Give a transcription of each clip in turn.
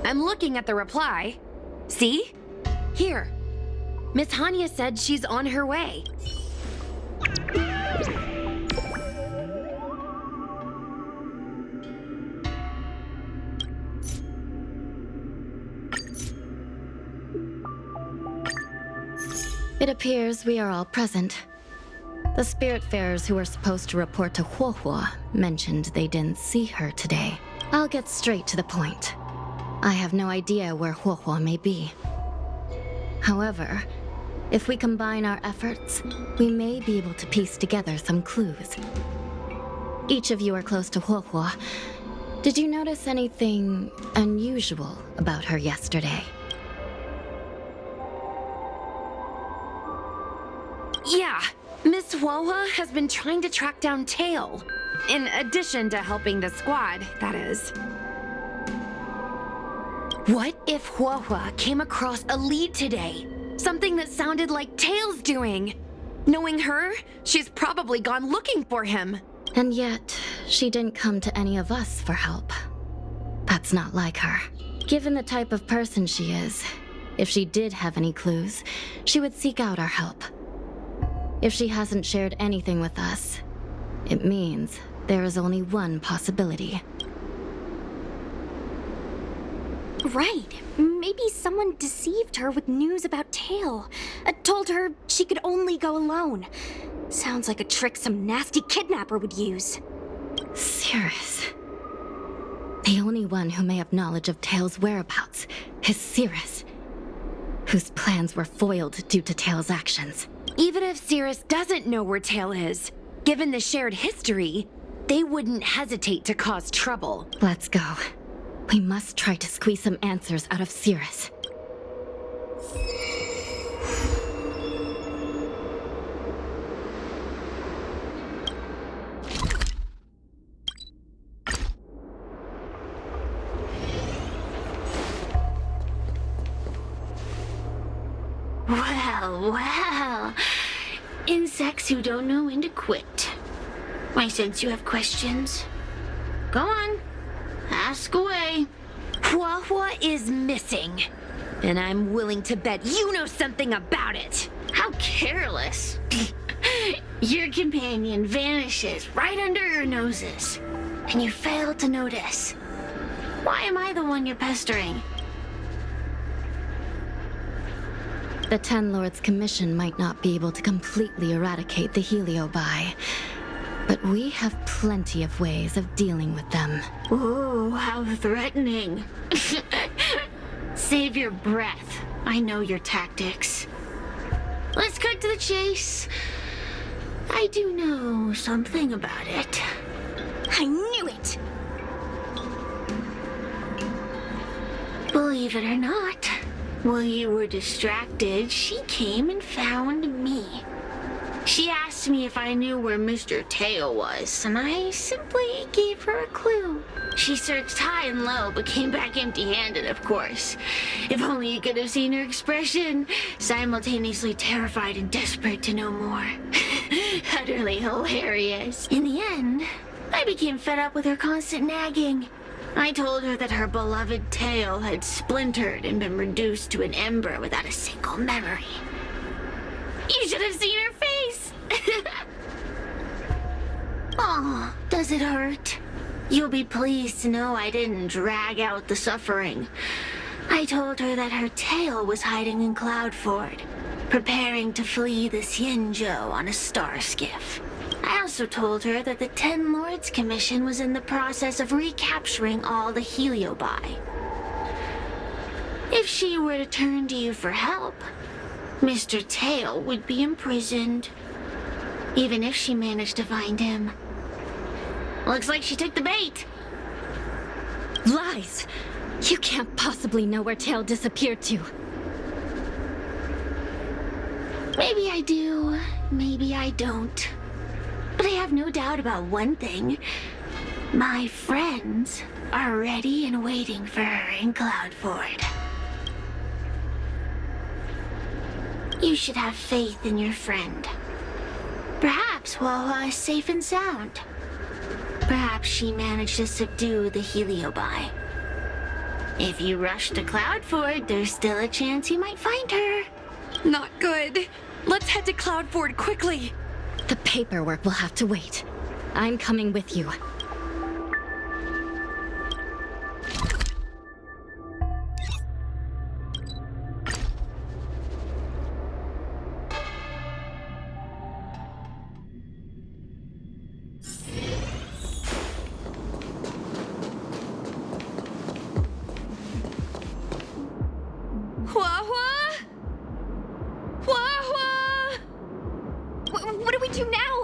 I'm looking at the reply. See? Here. Miss Hanya said she's on her way. It appears we are all present. The Spiritfarers who were supposed to report to Huohuo mentioned they didn't see her today. I'll get straight to the point. I have no idea where Huohuo may be. However, if we combine our efforts, we may be able to piece together some clues. Each of you are close to Huohuo. Did you notice anything unusual about her yesterday? Yeah, Miss Huohuo has been trying to track down Tail. In addition to helping the squad, that is. What if Huohuo came across a lead today? Something that sounded like Tail's doing. Knowing her, she's probably gone looking for him. And yet, she didn't come to any of us for help. That's not like her. Given the type of person she is, if she did have any clues, she would seek out our help. If she hasn't shared anything with us, it means there is only one possibility. Right. Maybe someone deceived her with news about Tail. Told her she could only go alone. Sounds like a trick some nasty kidnapper would use. Cirrus. The only one who may have knowledge of Tail's whereabouts is Cirrus, whose plans were foiled due to Tail's actions. Even if Cirrus doesn't know where Tail is, given the shared history, they wouldn't hesitate to cause trouble. Let's go. We must try to squeeze some answers out of Cirrus. Well. Insects who don't know when to quit. I sense you have questions. Go on. Ask away. Huohuo is missing. And I'm willing to bet you know something about it. How careless. Your companion vanishes right under your noses. And you fail to notice. Why am I the one you're pestering? The Ten Lords' commission might not be able to completely eradicate the Heliobi, but we have plenty of ways of dealing with them. Ooh, how threatening. Save your breath. I know your tactics. Let's cut to the chase. I do know something about it. I knew it! Believe it or not, while you were distracted, she came and found me. She asked me if I knew where Mr. Tail was, and I simply gave her a clue. She searched high and low, but came back empty-handed, of course. If only you could have seen her expression, simultaneously terrified and desperate to know more. Utterly hilarious. In the end, I became fed up with her constant nagging. I told her that her beloved Tail had splintered and been reduced to an ember without a single memory. You should have seen her face! Oh, does it hurt? You'll be pleased to know I didn't drag out the suffering. I told her that her Tail was hiding in Cloudford, preparing to flee the Xianzhou on a star skiff. I also told her that the Ten Lords Commission was in the process of recapturing all the Heliobi. If she were to turn to you for help, Mr. Tail would be imprisoned. Even if she managed to find him. Looks like she took the bait. Lies! You can't possibly know where Tail disappeared to. Maybe I do, maybe I don't. But I have no doubt about one thing. My friends are ready and waiting for her in Cloudford. You should have faith in your friend. Perhaps Wawa is safe and sound. Perhaps she managed to subdue the Heliobi. If you rush to Cloudford, there's still a chance you might find her. Not good. Let's head to Cloudford quickly. The paperwork will have to wait. I'm coming with you. Hua-hua? Hua-hua? What do we do now?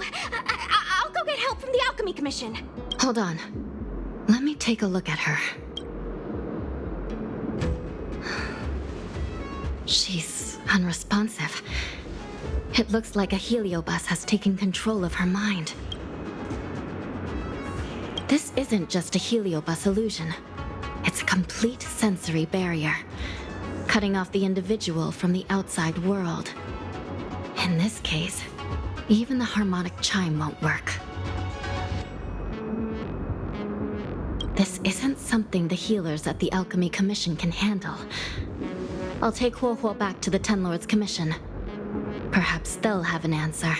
I'll go get help from the Alchemy Commission. Hold on. Let me take a look at her. She's unresponsive. It looks like a heliobus has taken control of her mind. This isn't just a heliobus illusion. It's a complete sensory barrier, cutting off the individual from the outside world. In this case, even the harmonic chime won't work. This isn't something the healers at the Alchemy Commission can handle. I'll take Huohuo back to the Ten Lords Commission. Perhaps they'll have an answer.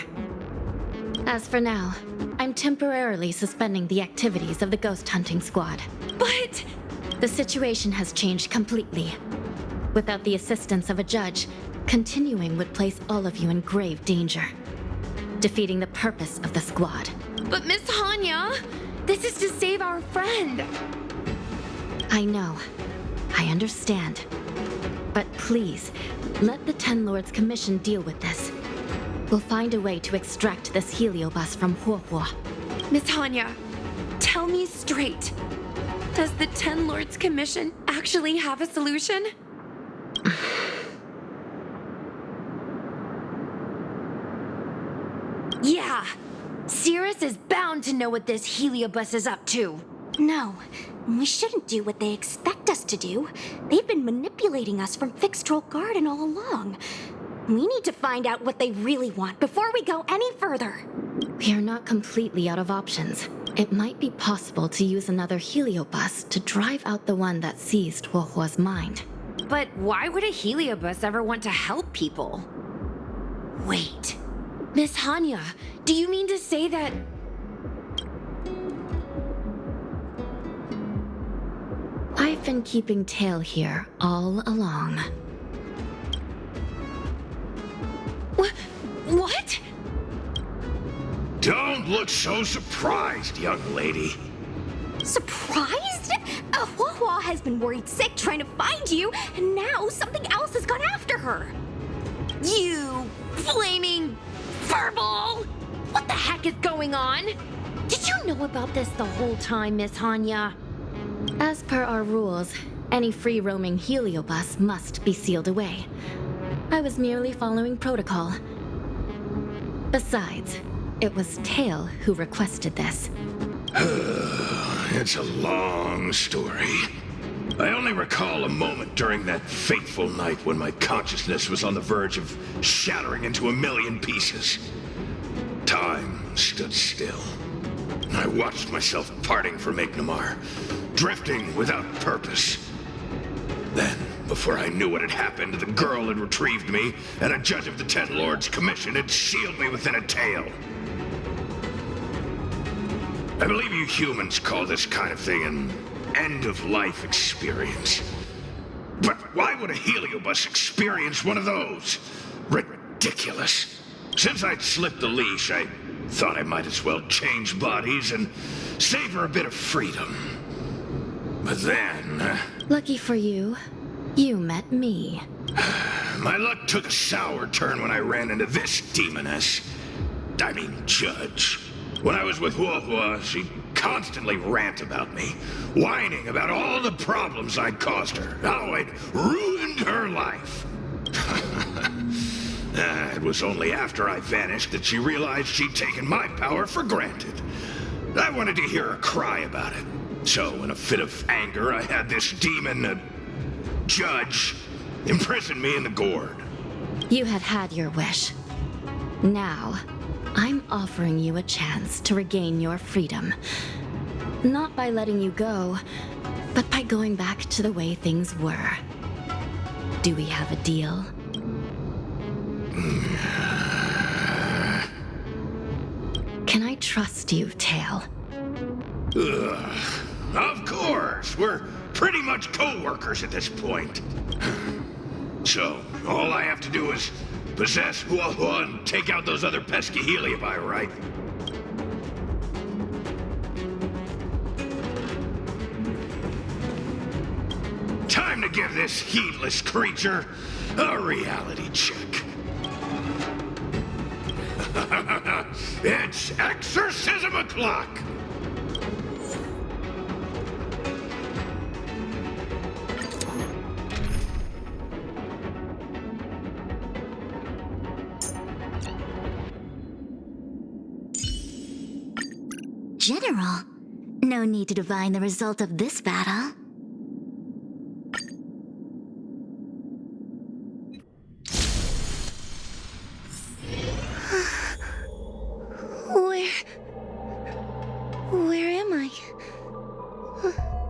As for now, I'm temporarily suspending the activities of the ghost hunting squad. But... The situation has changed completely. Without the assistance of a judge, continuing would place all of you in grave danger, defeating the purpose of the squad. But Miss Hanya, this is to save our friend. I know. I understand. But please, let the Ten Lords Commission deal with this. We'll find a way to extract this heliobus from Huohuo. Miss Hanya, tell me straight. Does the Ten Lords Commission actually have a solution? Yeah. Cirrus is bound to know what this heliobus is up to. No, we shouldn't do what they expect us to do. They've been manipulating us from Fixed Troll Garden all along. We need to find out what they really want before we go any further. We are not completely out of options. It might be possible to use another heliobus to drive out the one that seized Huohuo's mind. But why would a heliobus ever want to help people? Wait. Miss Hanya, do you mean to say that... I've been keeping Tail here all along. What? Don't look so surprised, young lady. Surprised? Huohuo has been worried sick trying to find you, and now something else has gone after her. You flaming furball! What the heck is going on? Did you know about this the whole time, Miss Hanya? As per our rules, any free-roaming heliobus must be sealed away. I was merely following protocol. Besides, it was Tail who requested this. It's a long story. I only recall a moment during that fateful night when my consciousness was on the verge of shattering into a million pieces. Time stood still. I watched myself parting from Ignomar, drifting without purpose. Then, before I knew what had happened, the girl had retrieved me, and a judge of the Ten Lords Commission had sealed me within a tail. I believe you humans call this kind of thing an end-of-life experience. But why would a heliobus experience one of those? Ridiculous. Since I'd slipped the leash, I thought I might as well change bodies and savor a bit of freedom. But then... Lucky for you, You met me. My luck took a sour turn when I ran into this demoness. I mean, judge. When I was with Huohua, she'd constantly rant about me, whining about all the problems I'd caused her, how I'd ruined her life. It was only after I vanished that she realized she'd taken my power for granted. I wanted to hear her cry about it. So, in a fit of anger, I had this demon, judge, imprison me in the gourd. You had had your wish. Now, I'm offering you a chance to regain your freedom. Not by letting you go, but by going back to the way things were. Do we have a deal? Can I trust you, Tail? Ugh. Of course! We're pretty much co-workers at this point. So, all I have to do is possess Huohua and take out those other pesky Heliobi, right? Time to give this heedless creature a reality check. It's exorcism o'clock! General, no need to divine the result of this battle. Where am I?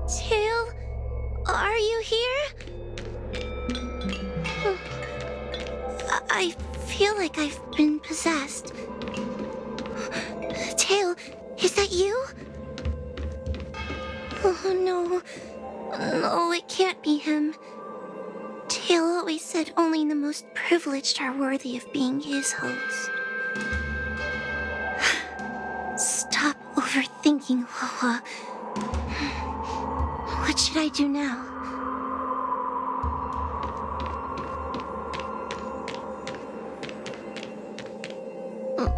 Tail, are you here? I feel like I've been possessed. Tail, is that you? Oh no. No, it can't be him. Tail always said only the most privileged are worthy of being his host. Stop overthinking, Wawa. What should I do now?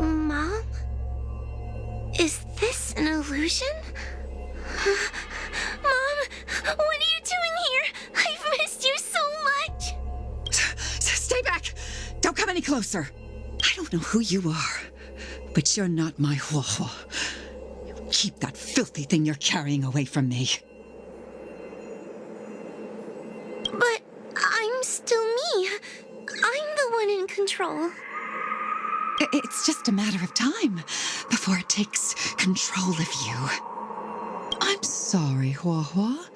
Mom? Is this an illusion? Mom, what are you doing here? I've missed you so much. Stay back! Don't come any closer. I don't know who you are, but you're not my Huohua. Keep that filthy thing you're carrying away from me. But I'm still me. I'm the one in control. It's just a matter of time before it takes control of you. I'm sorry, Huohua.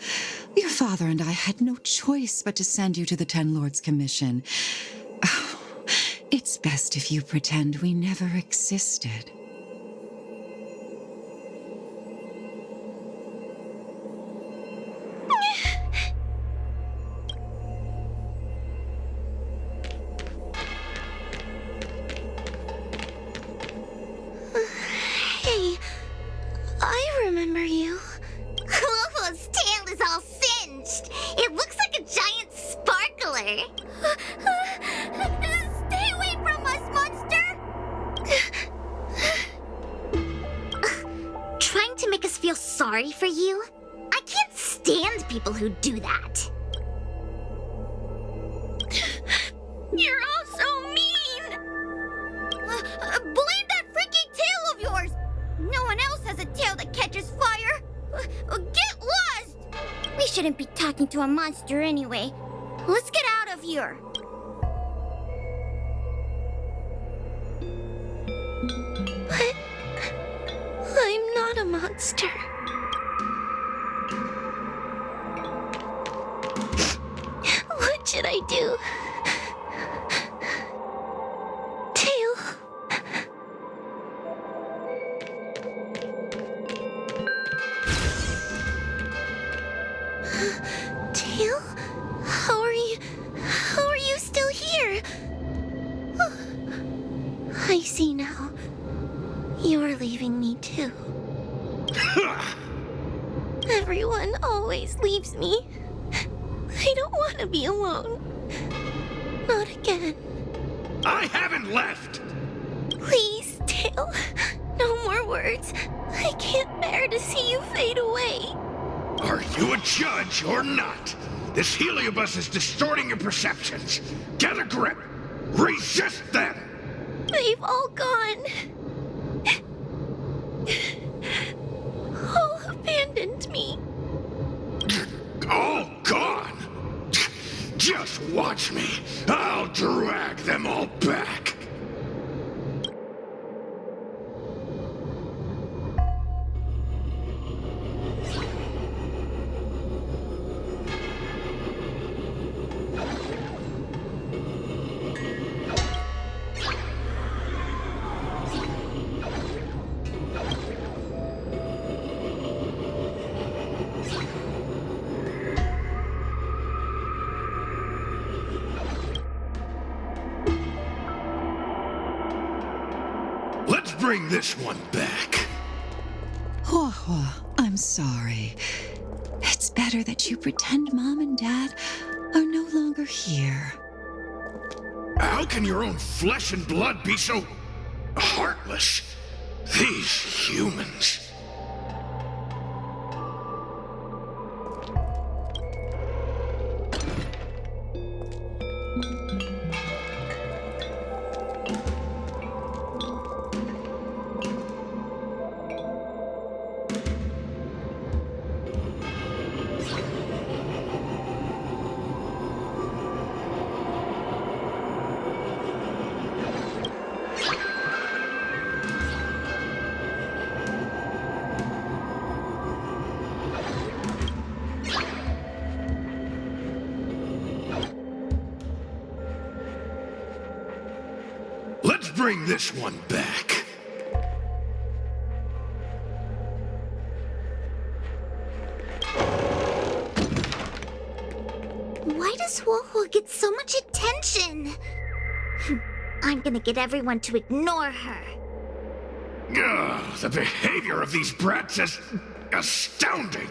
Your father and I had no choice but to send you to the Ten Lords Commission. Oh, it's best if you pretend we never existed. Hey, I remember you. Huohua's tail is all singed. It looks like a giant sparkler. Stay away from us, monster! Trying to make us feel sorry for you? I can't stand people who do that. You're all so mean! Blame that freaky tail of yours! No one else has a tail that catches fire! Get lost! We shouldn't be talking to a monster anyway. Let's get out of here. But I'm not a monster. What should I do? Tail. Tail? How are you still here? I see now. You're leaving me too. Everyone always leaves me. I don't want want to be alone. Not again. I haven't left! Please, Tail. No more words. I can't bear to see you fade away. Are you a judge or not? This heliobus is distorting your perceptions. Get a grip. Resist them! They've all gone. All abandoned me. All gone? Just watch me. I'll drag them all back. Let's bring this one back. Hua Hua, I'm sorry. It's better that you pretend Mom and Dad are no longer here. How can your own flesh and blood be so heartless? These humans. Let's bring this one back. Why does Huohuo get so much attention? I'm gonna get everyone to ignore her. Ugh, the behavior of these brats is astounding.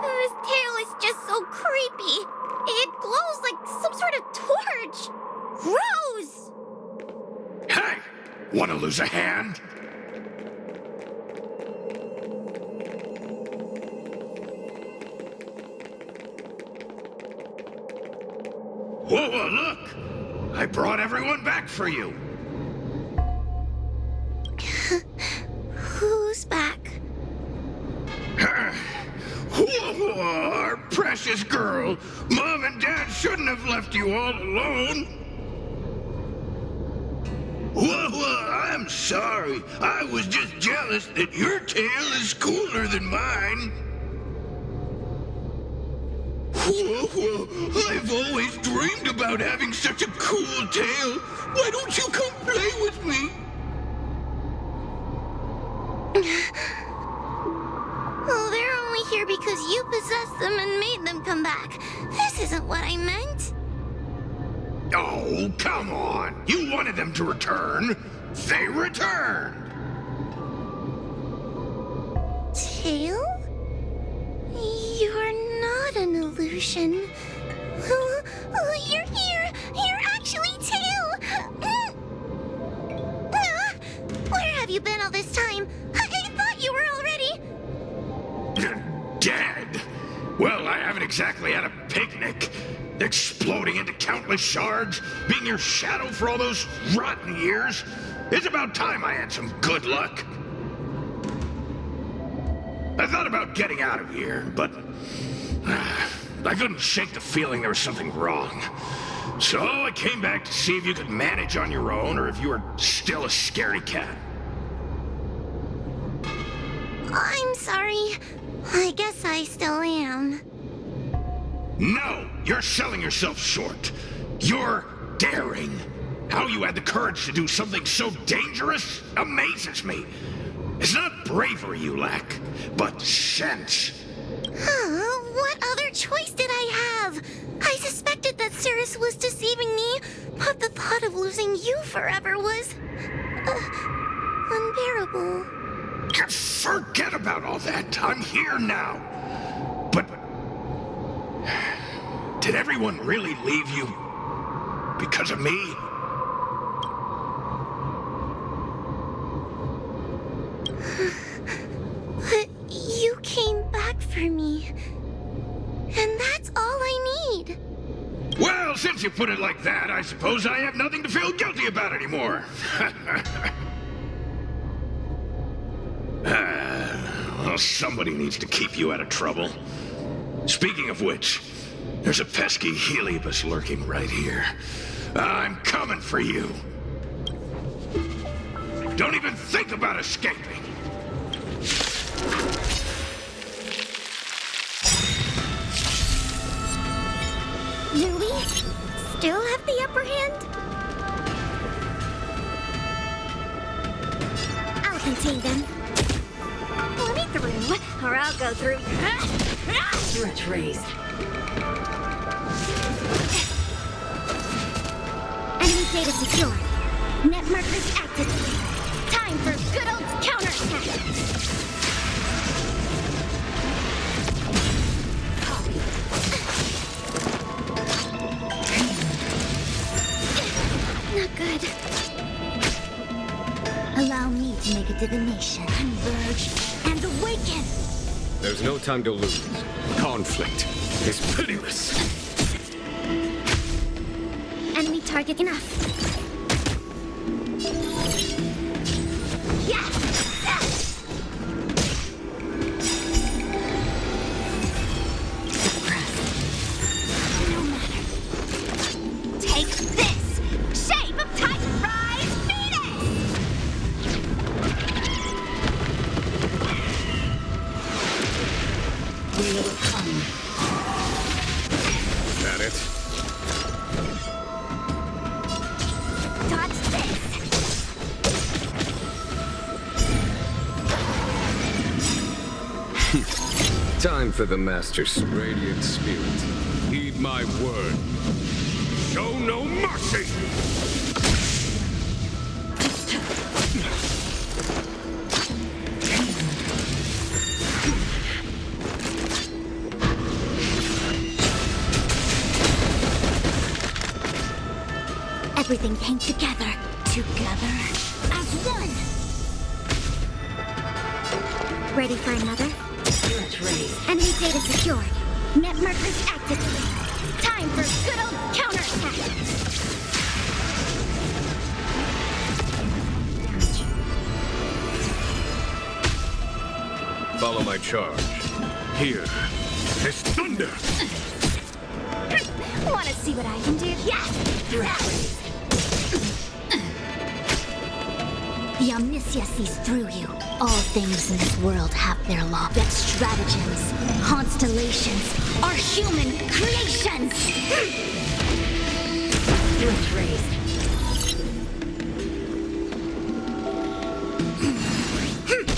This tail is just so creepy. It glows like some sort of torch. Gross! Hey! Wanna lose a hand? Whoa, look! I brought everyone back for you. Who's back? Whoa, our precious girl. Mom and Dad shouldn't have left you all alone. Whoa, I'm sorry. I was just jealous that your tail is cooler than mine. Whoa, I've always dreamed about having such a cool tail. Why don't you come play with me? Oh, they're only here because you possessed them and made them come back. This isn't what I meant. Oh, come on. You wanted them to return. They returned. Tail? You're not an illusion. You're here! You're actually Tail! Where have you been all this time? I thought you were already... Dead. Well, I haven't exactly had a picnic. Exploding into countless shards, being your shadow for all those rotten years. It's about time I had some good luck. I thought about getting out of here, but I couldn't shake the feeling there was something wrong. So I came back to see if you could manage on your own or if you were still a scaredy cat. I'm sorry. I guess I still am. No, you're selling yourself short. You're daring. How you had the courage to do something so dangerous amazes me. It's not bravery you lack, but sense. What other choice did I have? I suspected that Cirrus was deceiving me, but the thought of losing you forever was... unbearable. Forget about all that. I'm here now. But... did everyone really leave you? Because of me? But you came back for me. And that's all I need. Well, since you put it like that, I suppose I have nothing to feel guilty about anymore. Well, somebody needs to keep you out of trouble. Speaking of which, there's a pesky Heliobus lurking right here. I'm coming for you. Don't even think about escaping. Do we still have the upper hand? I'll contain them. Let me through, or I'll go through. Stretch raised. Enemy data secured. Net markers activated. Time for good old counterattack. Not good. Allow me to make a divination. Converge and awaken. There's no time to lose. Conflict is pitiless. Enemy target enough. Yeah! No matter. Take this! Shape of Titan Rise Venus! Will come. That it? Dodge this! Time for the Master's radiant spirit. Heed my word. Show no mercy! Everything came together. Together as one! Ready for another? Stretch raised. Enemy data secured. Net markers activated. Time for good old counterattack. Follow my charge. Here is thunder! Wanna see what I can do? Yeah! Stretch raised. The Omniscia sees through you. All things in this world have their law. That stratagems, constellations, are human creations! Stretch raised.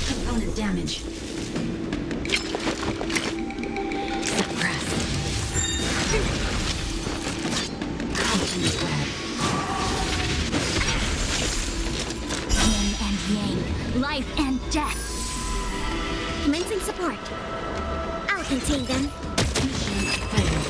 Component damage. Suppressed. Conscience web. Yin and yang, life and death. Commencing support. I'll contain them. Mission failed.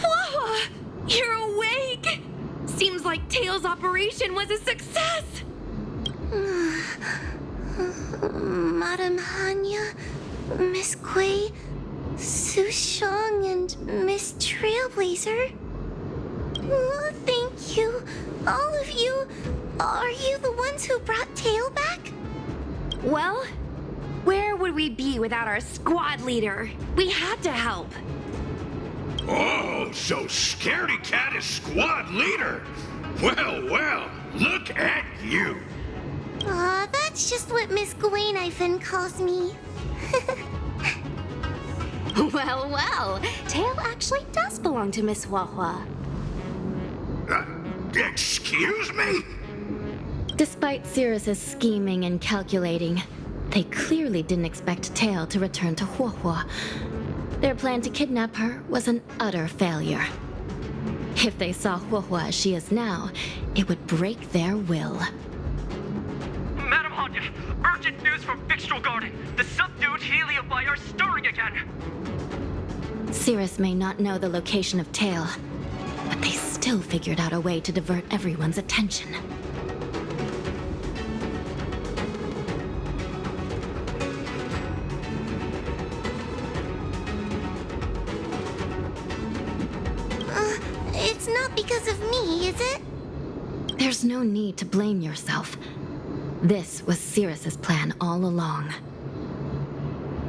Wawa! You're awake! Seems like Tails' operation was a success! Madame Hanya, Miss Quay, Su Shang, and Miss Trailblazer. Oh, thank you. All of you. Are you the ones who brought Tail back? Well, where would we be without our squad leader? We had to help. Oh, so Scaredy Cat is squad leader. Well, well, look at you. Aw, that's just what Miss Gwaynifin calls me. Well, well. Tail actually does belong to Miss Huahua. Excuse me? Despite Cirrus's scheming and calculating, they clearly didn't expect Tail to return to Huahua. Their plan to kidnap her was an utter failure. If they saw Huahua as she is now, it would break their will. Madam Hanya, urgent news from Fixtral Garden. The subdued Heliobi are stirring again. Cirrus may not know the location of Tail, but they still figured out a way to divert everyone's attention. It's not because of me, is it? There's no need to blame yourself. This was Cirrus's plan all along.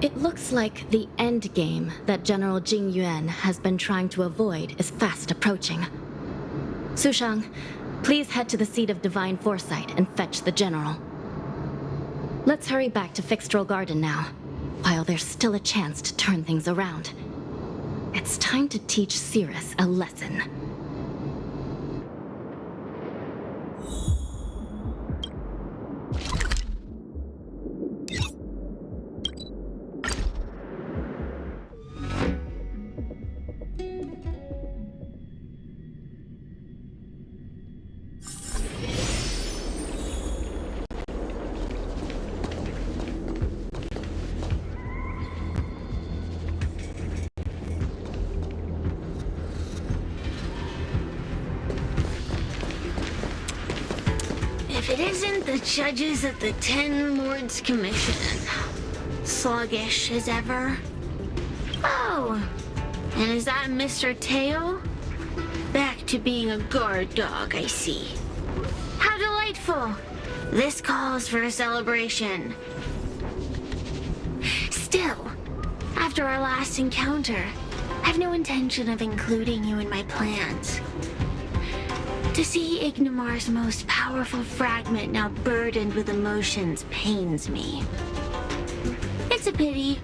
It looks like the end game that General Jing Yuan has been trying to avoid is fast approaching. Sushang, please head to the seat of Divine Foresight and fetch the General. Let's hurry back to Fixtral Garden now, while there's still a chance to turn things around. It's time to teach Cirrus a lesson. If it isn't the judges at the Ten Lords Commission, sluggish as ever. Oh, and is that Mr. Tail? Back to being a guard dog, I see. How delightful! This calls for a celebration. Still, after our last encounter, I have no intention of including you in my plans. To see Ignimar's most powerful fragment now burdened with emotions pains me. It's a pity,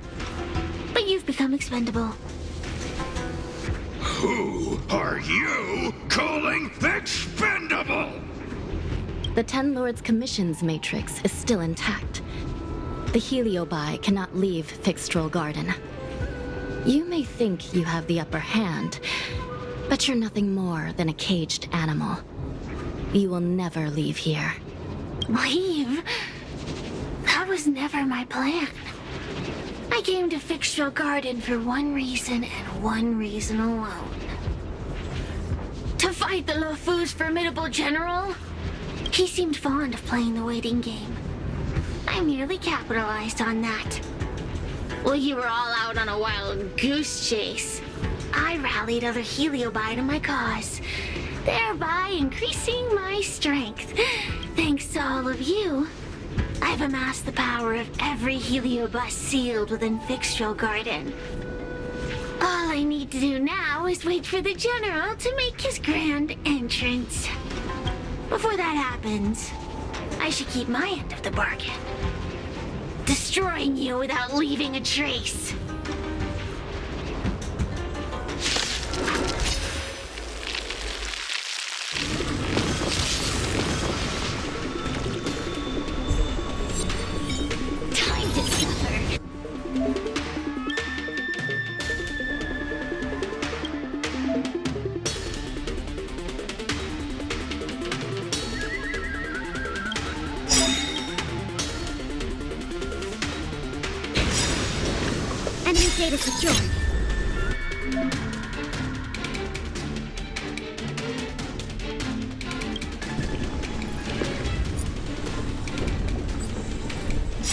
but you've become expendable. Who are you calling expendable? The Ten Lords Commission's matrix is still intact. The Heliobi cannot leave Fixtral Garden. You may think you have the upper hand, but you're nothing more than a caged animal. You will never leave here. Leave? That was never my plan. I came to Fixtral Garden for one reason and one reason alone. To fight the Luofu's formidable general? He seemed fond of playing the waiting game. I merely capitalized on that. While you were all out on a wild goose chase, I rallied other Heliobi to my cause, thereby increasing my strength. Thanks to all of you, I've amassed the power of every Heliobus sealed within Fixtral Garden. All I need to do now is wait for the General to make his grand entrance. Before that happens, I should keep my end of the bargain. Destroying you without leaving a trace. Time to suffer. Enemy data secured.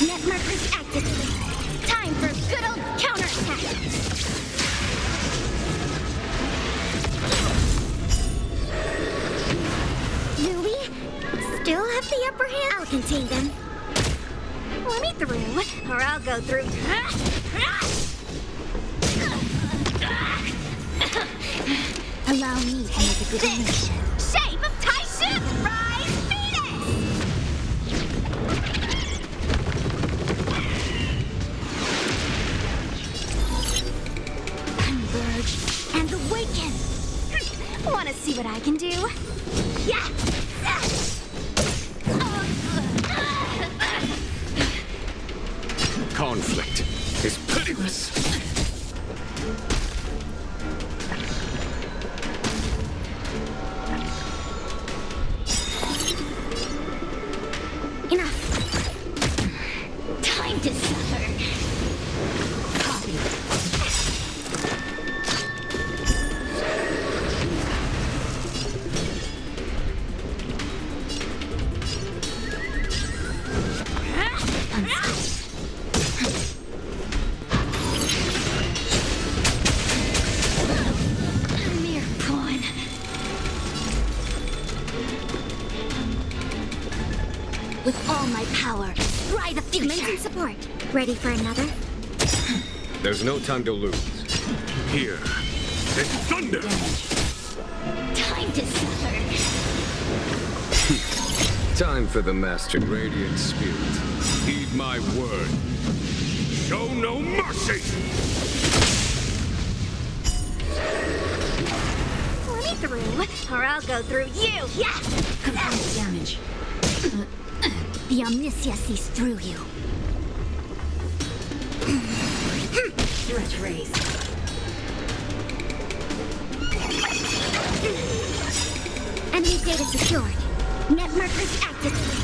Net markers activated. Time for a good old counterattack. Do we still have the upper hand? I'll contain them. Let me through, or I'll go through. Allow me to make a divination. Shape of Taishu! Rise, Venus! Converge and awaken! Wanna see what I can do? Yeah! Conflict is pitiless. Enough! Time to suffer! Copy. Mere pawn. With all my power, try the future. Mention support. Ready for another? There's no time to lose. Here is thunder! Time to suffer. Time for the Master Radiant Spirit. Heed my word. Show no mercy! Let me through, or I'll go through you. Yeah! Component damage. The Omniscia sees through you. Stretch raise. Enemy data secured. Net markers activated.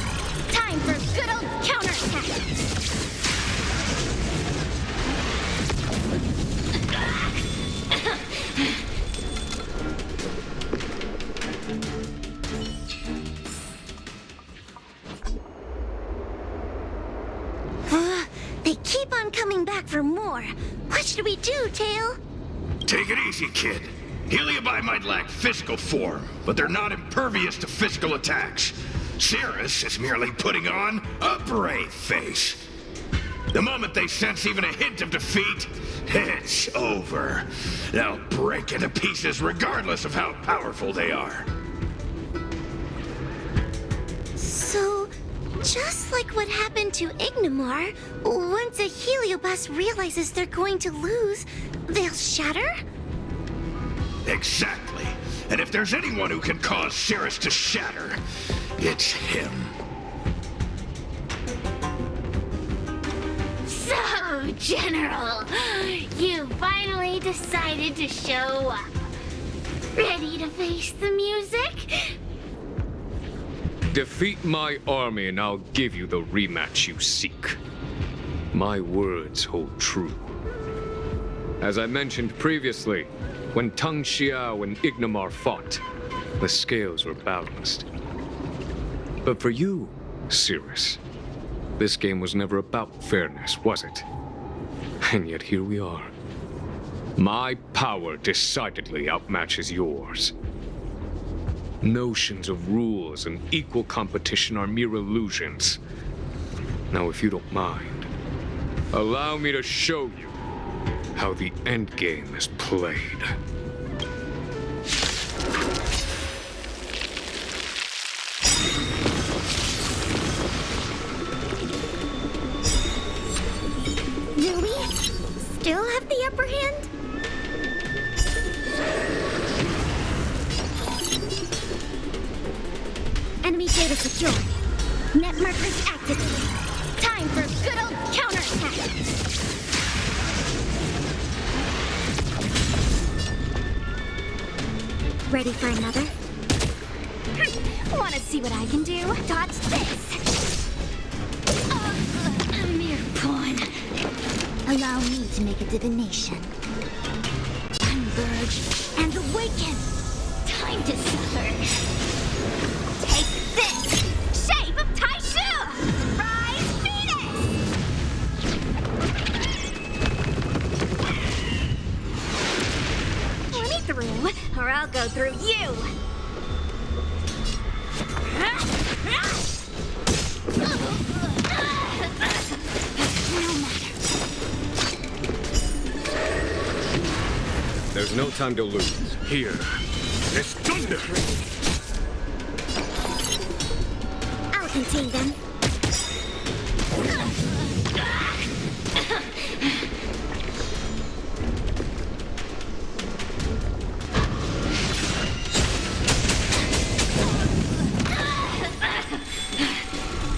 Time for a good old counterattack. They keep on coming back for more. What should we do, Tail? Take it easy, kid. Heliabi might lack physical form, but they're not impervious to physical attacks. Cirrus is merely putting on a brave face. The moment they sense even a hint of defeat, it's over. They'll break into pieces regardless of how powerful they are. So, just like what happened to Ignimar, once a Heliobus realizes they're going to lose, they'll shatter? Exactly. And if there's anyone who can cause Cirrus to shatter, it's him. So, General, you finally decided to show up. Ready to face the music? Defeat my army and I'll give you the rematch you seek. My words hold true. As I mentioned previously, when Tang Xiao and Ignimar fought, the scales were balanced. But for you, Cirrus, this game was never about fairness, was it? And yet here we are. My power decidedly outmatches yours. Notions of rules and equal competition are mere illusions. Now, if you don't mind, allow me to show you how the endgame is played. Do we still have the upper hand? Enemy data secured. Net markers activated. Time for a good old counterattack. Ready for another? Wanna see what I can do? Dodge this! A mere pawn. Allow me to make a divination. Converge and awaken! Time to suffer. Take this! Shape of Taishu! Rise, Venus! Let me through, or I'll go through you. No matter. There's No time to lose. Here. It's thunder! I'll contain them.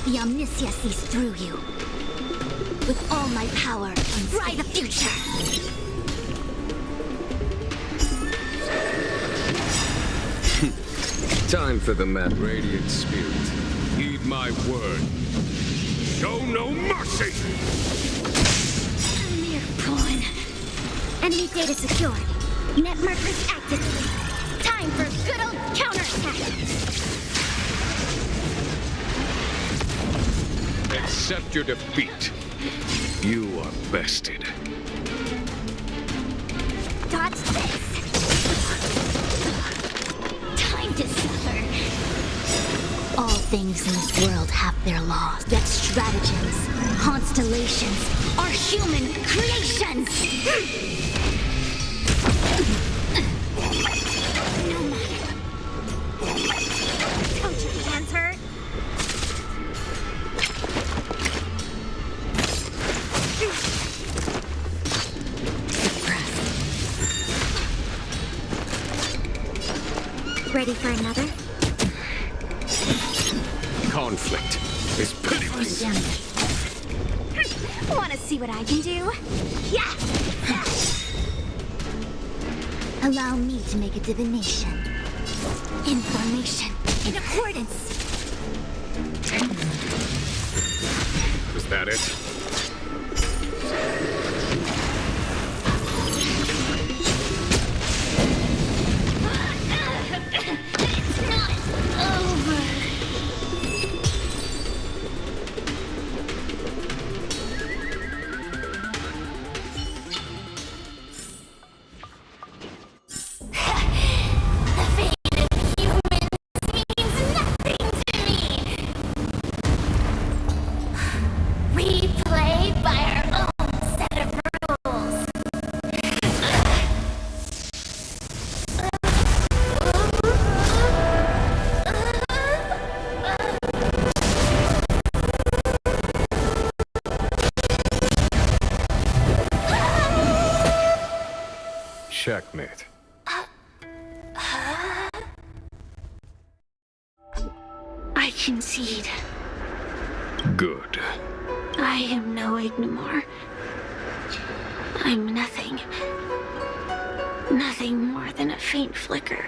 The Omniscia sees through you. With all my power, fry the future! Time for the mad radiant spirit. Heed my word. Show no mercy! A mere pawn. Enemy data secured. Net markers activated. Time for a good old counterattack! Accept your defeat. You are bested. Dodge this! Time to suffer. All things in this world have their laws, yet stratagems, constellations are human creations! No matter. Don't your hands hurt? Ready for another? Conflict is pitiless. Wanna see what I can do? Yeah! Allow me to make a divination. Information in accordance. Was that it? It's not over. The fate of humans means nothing to me. We play by our own set of rules. Checkmate. I concede. Good. I am no Ignimar. I'm nothing. Nothing more than a faint flicker.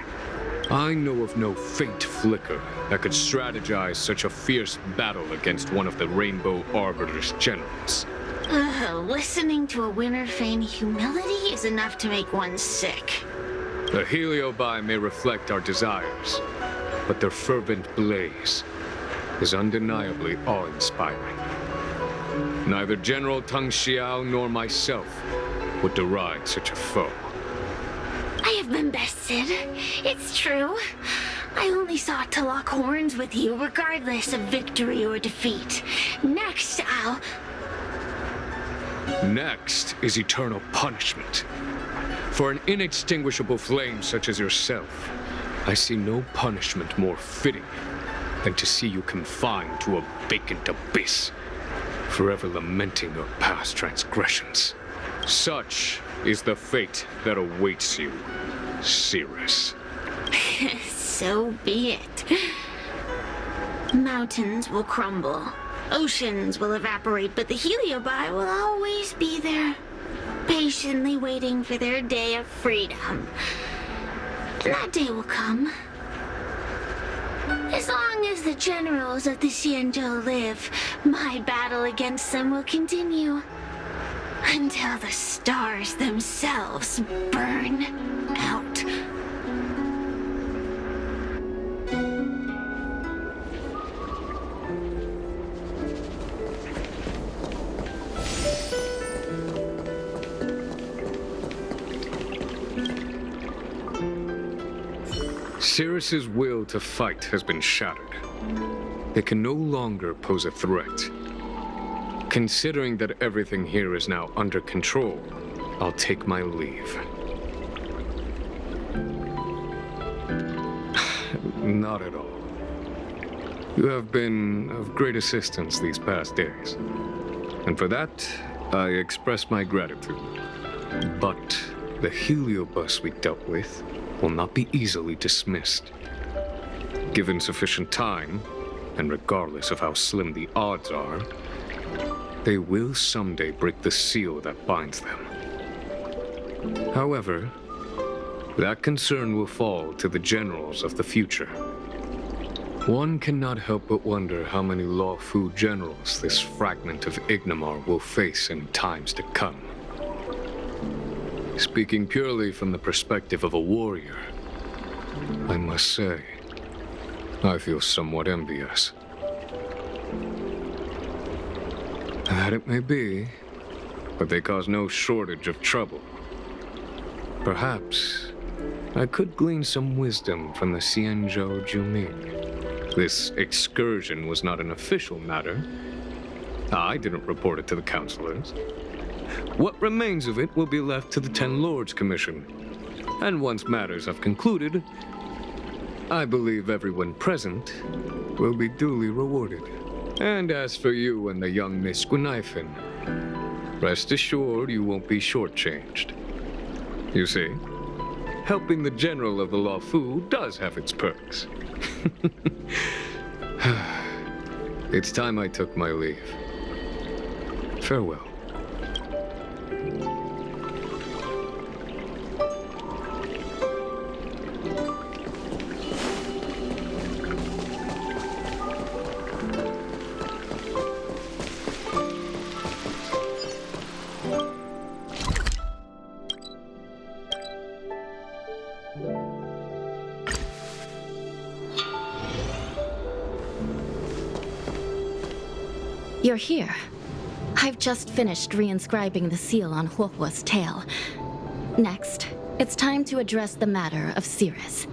I know of no faint flicker that could strategize such a fierce battle against one of the Rainbow Arbiter's generals. Listening to a winner feign humility is enough to make one sick. The Heliobi may reflect our desires, but their fervent blaze is undeniably awe-inspiring. Neither General Tang Xiao nor myself would deride such a foe. I have been bested. It's true. I only sought to lock horns with you regardless of victory or defeat. Next, Next is eternal punishment. For an inextinguishable flame such as yourself, I see no punishment more fitting than to see you confined to a vacant abyss, forever lamenting your past transgressions. Such is the fate that awaits you, Cirrus. So be it. Mountains will crumble. Oceans will evaporate, but the Heliobi will always be there, patiently waiting for their day of freedom. And that day will come. As long as the generals of the Xianzhou live, my battle against them will continue. Until the stars themselves burn out. Cirrus's will to fight has been shattered. They can no longer pose a threat. Considering that everything here is now under control, I'll take my leave. Not at all. You have been of great assistance these past days. And for that, I express my gratitude. But the heliobus we dealt with will not be easily dismissed. Given sufficient time, and regardless of how slim the odds are, they will someday break the seal that binds them. However, that concern will fall to the generals of the future. One cannot help but wonder how many Lawfu generals this fragment of Ignimar will face in times to come. Speaking purely from the perspective of a warrior, I must say, I feel somewhat envious. That it may be, but they cause no shortage of trouble. Perhaps I could glean some wisdom from the Xianzhou Juming. This excursion was not an official matter. I didn't report it to the councilors. What remains of it will be left to the Ten Lords Commission. And once matters have concluded, I believe everyone present will be duly rewarded. And as for you and the young Miss Guinaifen, rest assured you won't be shortchanged. You see, helping the general of the Lawfu does have its perks. It's time I took my leave. Farewell. You're here. I've just finished reinscribing the seal on Huohuo's tail. Next, it's time to address the matter of Cirrus.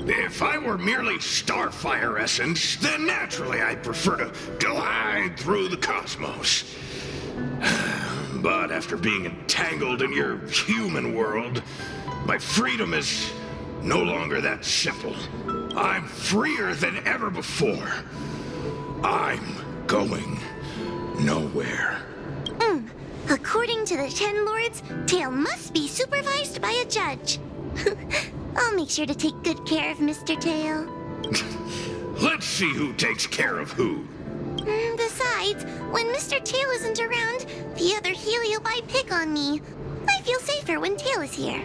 If I were merely starfire essence, then naturally I'd prefer to glide through the cosmos. But after being entangled in your human world, my freedom is no longer that simple. I'm freer than ever before. I'm going nowhere. According to the Ten Lords, Tail must be supervised by a judge. I'll make sure to take good care of Mr. Tail. Let's see who takes care of who. Besides, when Mr. Tail isn't around, the other Heliobi pick on me. I feel safer when Tail is here.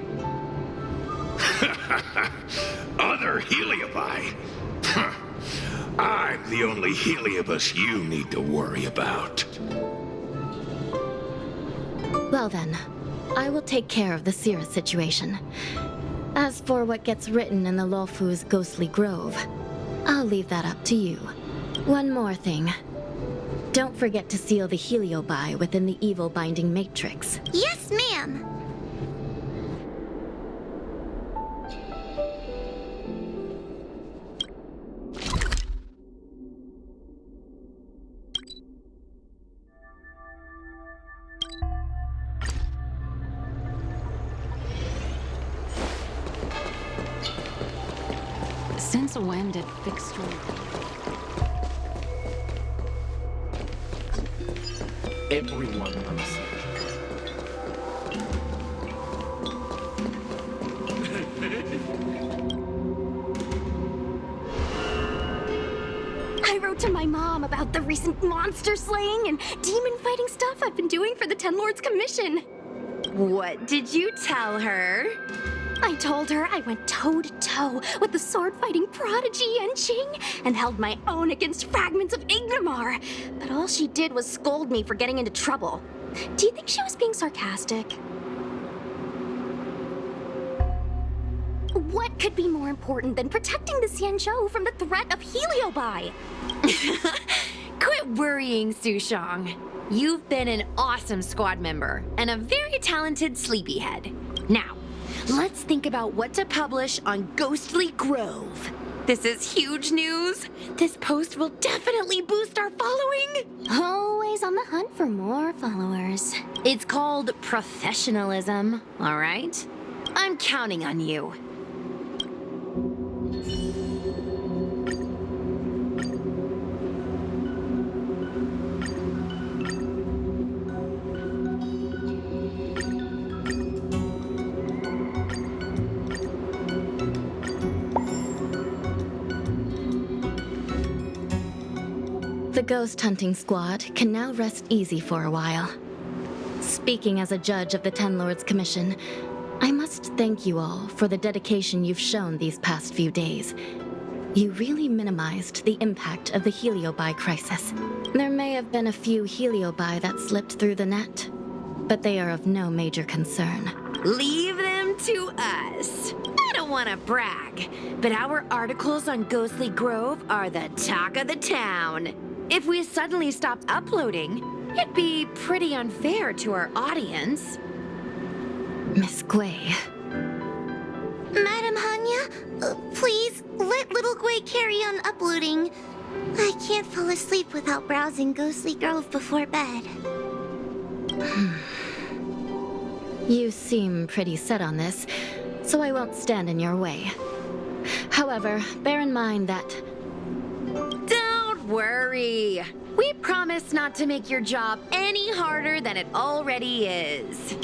Other Heliobi? I'm the only Heliobus you need to worry about. Well then, I will take care of the Cirrus situation. As for what gets written in the Lawfu's ghostly grove, I'll leave that up to you. One more thing. Don't forget to seal the Heliobi within the evil binding matrix. Yes, ma'am. Since when did Fixstro... Everyone on the set. I wrote to my mom about the recent monster slaying and demon fighting stuff I've been doing for the Ten Lords Commission. What did you tell her? I told her I went toe-to-toe with the sword-fighting prodigy Yanqing and held my own against fragments of Ignimar. But all she did was scold me for getting into trouble. Do you think she was being sarcastic? What could be more important than protecting the Xianzhou from the threat of Heliobi? Quit worrying, Sushong. You've been an awesome squad member and a very talented sleepyhead. Now, let's think about what to publish on Ghostly Grove. This is huge news. This post will definitely boost our following. Always on the hunt for more followers. It's called professionalism, all right? I'm counting on you. The ghost hunting squad can now rest easy for a while. Speaking as a judge of the Ten Lords Commission, I must thank you all for the dedication you've shown these past few days. You really minimized the impact of the Heliobi crisis. There may have been a few Heliobi that slipped through the net, but they are of no major concern. Leave them to us. I don't want to brag, but our articles on Ghostly Grove are the talk of the town. If we suddenly stopped uploading, it'd be pretty unfair to our audience. Miss Gui. Madam Hanya, please let little Gui carry on uploading. I can't fall asleep without browsing Ghostly Grove before bed. You seem pretty set on this, so I won't stand in your way. However, bear in mind that... Don't worry. We promise not to make your job any harder than it already is.